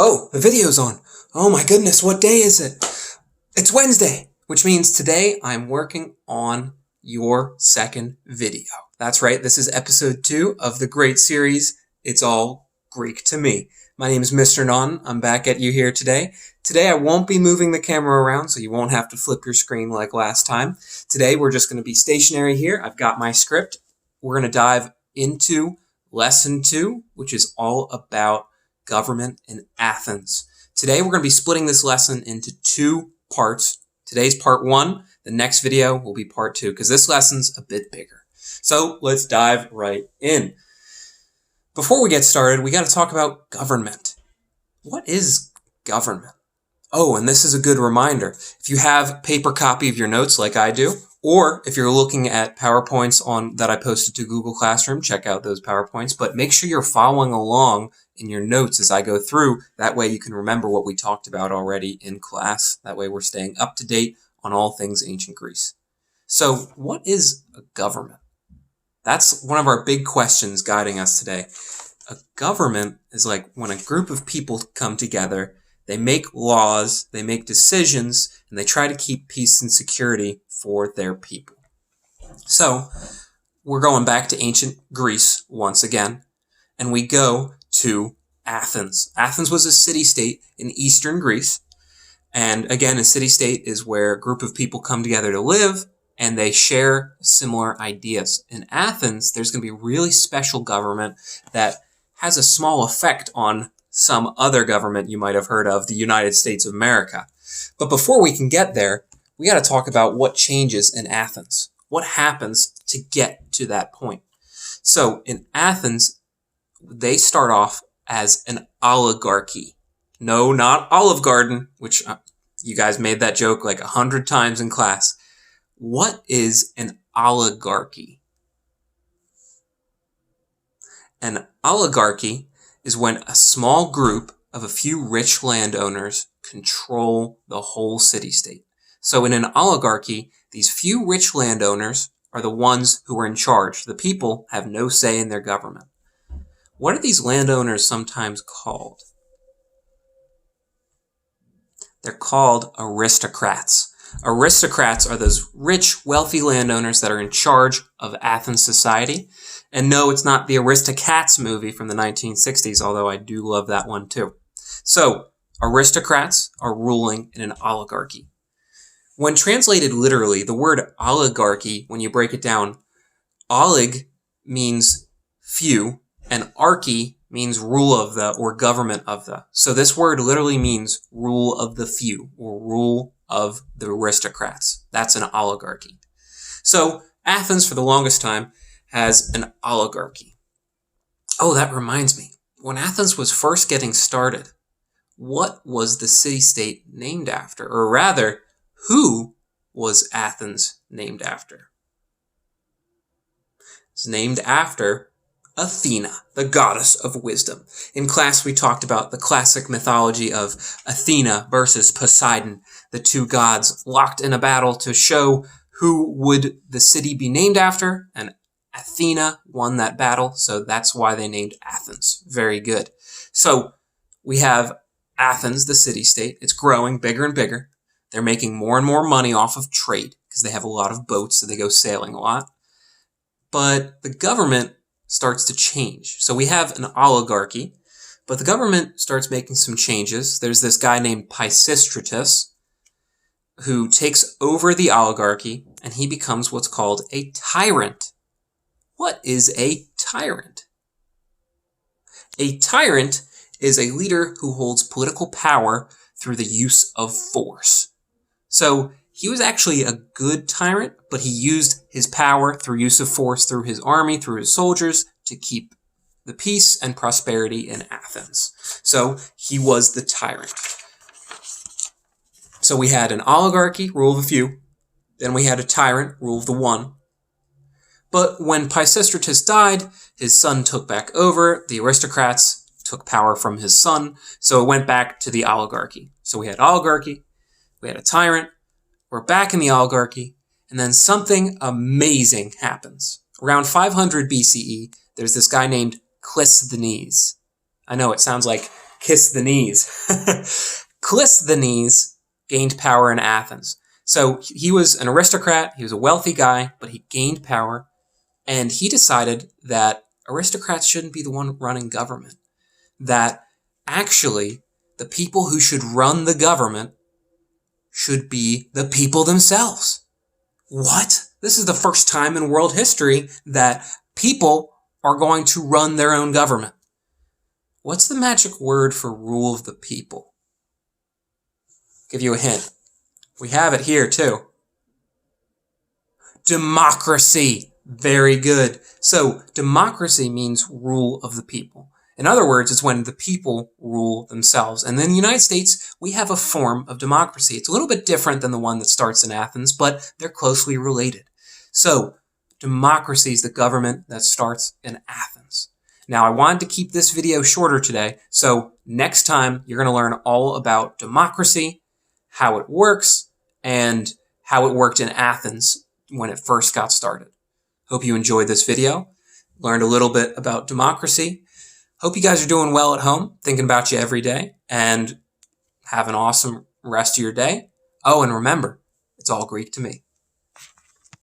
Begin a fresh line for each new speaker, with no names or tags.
Oh, the video's on. Oh my goodness, what day is it? It's Wednesday, which means today I'm working on your second video. That's right, this is episode 2 of the great series, It's All Greek to Me. My name is Mr. Naughton. I'm back at you here today. Today I won't be moving the camera around, so you won't have to flip your screen like last time. Today we're just going to be stationary here. I've got my script. We're going to dive into lesson 2, which is all about government in Athens. Today we're going to be splitting this lesson into 2 parts. Today's part 1. The next video will be part 2 because this lesson's a bit bigger. So let's dive right in. Before we get started, we got to talk about government. What is government? Oh, and this is a good reminder. If you have a paper copy of your notes like I do, or if you're looking at PowerPoints that I posted to Google Classroom, check out those PowerPoints, but make sure you're following along in your notes as I go through. That way you can remember what we talked about already in class. That way we're staying up to date on all things ancient Greece. So what is a government? That's one of our big questions guiding us today. A government is like when a group of people come together, they make laws, they make decisions, and they try to keep peace and security for their people. So we're going back to ancient Greece once again, and we go to Athens. Athens was a city-state in eastern Greece, and again, a city-state is where a group of people come together to live, and they share similar ideas. In Athens, there's going to be a really special government that has a small effect on some other government you might have heard of, the United States of America. But before we can get there, we got to talk about what changes in Athens. What happens to get to that point? So in Athens, they start off as an oligarchy. No, not Olive Garden, which you guys made that joke like 100 times in class. What is an oligarchy? An oligarchy is when a small group of a few rich landowners control the whole city-state. So in an oligarchy, these few rich landowners are the ones who are in charge. The people have no say in their government. What are these landowners sometimes called? They're called aristocrats. Aristocrats are those rich, wealthy landowners that are in charge of Athens society. And no, it's not the Aristocats movie from the 1960s, although I do love that one too. So, aristocrats are ruling in an oligarchy. When translated literally, the word oligarchy, when you break it down, olig means few, and archy means rule of the or government of the. So this word literally means rule of the few or rule of the aristocrats. That's an oligarchy. So Athens, for the longest time, has an oligarchy. Oh, that reminds me. When Athens was first getting started, what was the city-state named after? Or rather, who was Athens named after? It's named after Athena, the goddess of wisdom. In class, we talked about the classic mythology of Athena versus Poseidon, the two gods locked in a battle to show who would the city be named after, and Athena won that battle, so that's why they named Athens. Very good. So we have Athens, the city-state. It's growing bigger and bigger. They're making more and more money off of trade because they have a lot of boats, so they go sailing a lot. But the government starts to change. So we have an oligarchy, but the government starts making some changes. There's this guy named Pisistratus who takes over the oligarchy, and he becomes what's called a tyrant. What is a tyrant? A tyrant is a leader who holds political power through the use of force. So he was actually a good tyrant, but he used his power through use of force through his army, through his soldiers, to keep the peace and prosperity in Athens. So he was the tyrant. So we had an oligarchy, rule of a few. Then we had a tyrant, rule of the one. But when Pisistratus died, his son took back over. The aristocrats took power from his son, so it went back to the oligarchy. So we had oligarchy, we had a tyrant, we're back in the oligarchy, and then something amazing happens. Around 500 BCE, there's this guy named Clisthenes. I know it sounds like Kiss the knees. Clisthenes gained power in Athens. So he was an aristocrat, he was a wealthy guy, but he gained power, and he decided that aristocrats shouldn't be the one running government. That actually, the people who should run the government should be the people themselves. What? This is the first time in world history that people are going to run their own government. What's the magic word for rule of the people? Give you a hint. We have it here too. Democracy. Very good. So democracy means rule of the people. In other words, it's when the people rule themselves. And in the United States, we have a form of democracy. It's a little bit different than the one that starts in Athens, but they're closely related. So democracy is the government that starts in Athens. Now, I wanted to keep this video shorter today, so next time you're going to learn all about democracy, how it works, and how it worked in Athens when it first got started. Hope you enjoyed this video, learned a little bit about democracy. Hope you guys are doing well at home, thinking about you every day, and have an awesome rest of your day. Oh, and remember, it's all Greek to me.